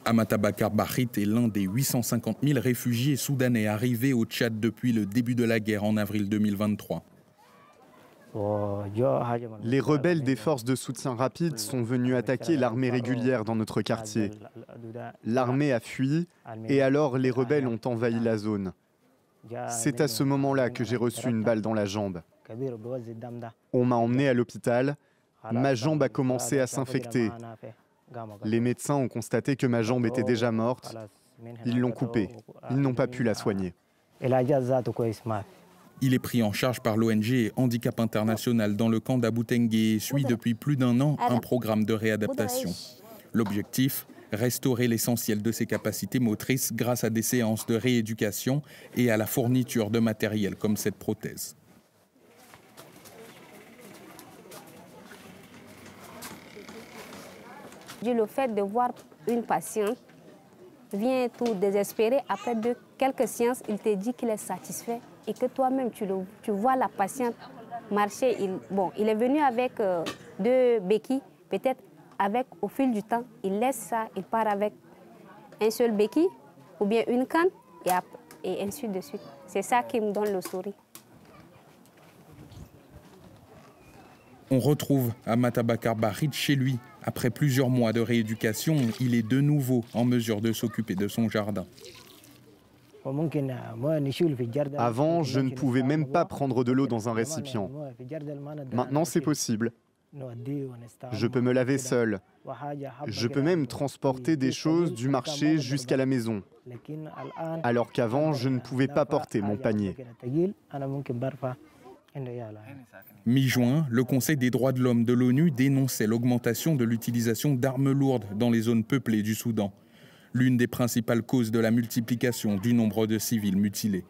Amata Bakar Bahrit est l'un des 850 000 réfugiés soudanais arrivés au Tchad depuis le début de la guerre en avril 2023. Les rebelles des forces de soutien rapide sont venus attaquer l'armée régulière dans notre quartier. L'armée a fui et alors les rebelles ont envahi la zone. C'est à ce moment-là que j'ai reçu une balle dans la jambe. On m'a emmené à l'hôpital. Ma jambe a commencé à s'infecter. Les médecins ont constaté que ma jambe était déjà morte. Ils l'ont coupée. Ils n'ont pas pu la soigner. Il est pris en charge par l'ONG Handicap International dans le camp d'Abou-Tengue et suit depuis plus d'1 an un programme de réadaptation. L'objectif, restaurer l'essentiel de ses capacités motrices grâce à des séances de rééducation et à la fourniture de matériel comme cette prothèse. Le fait de voir une patiente vient tout désespéré. Après quelques séances, il te dit qu'il est satisfait et que toi-même, tu vois la patiente marcher. Il est venu avec 2 béquilles. Peut-être au fil du temps, il laisse ça, il part avec un seul béquille ou bien une canne et ainsi de suite. C'est ça qui me donne le sourire. On retrouve Amata Bakar Bahrit chez lui. Après plusieurs mois de rééducation, il est de nouveau en mesure de s'occuper de son jardin. Avant, je ne pouvais même pas prendre de l'eau dans un récipient. Maintenant, c'est possible. Je peux me laver seul. Je peux même transporter des choses du marché jusqu'à la maison. Alors qu'avant, je ne pouvais pas porter mon panier. Mi-juin, le Conseil des droits de l'homme de l'ONU dénonçait l'augmentation de l'utilisation d'armes lourdes dans les zones peuplées du Soudan, l'une des principales causes de la multiplication du nombre de civils mutilés.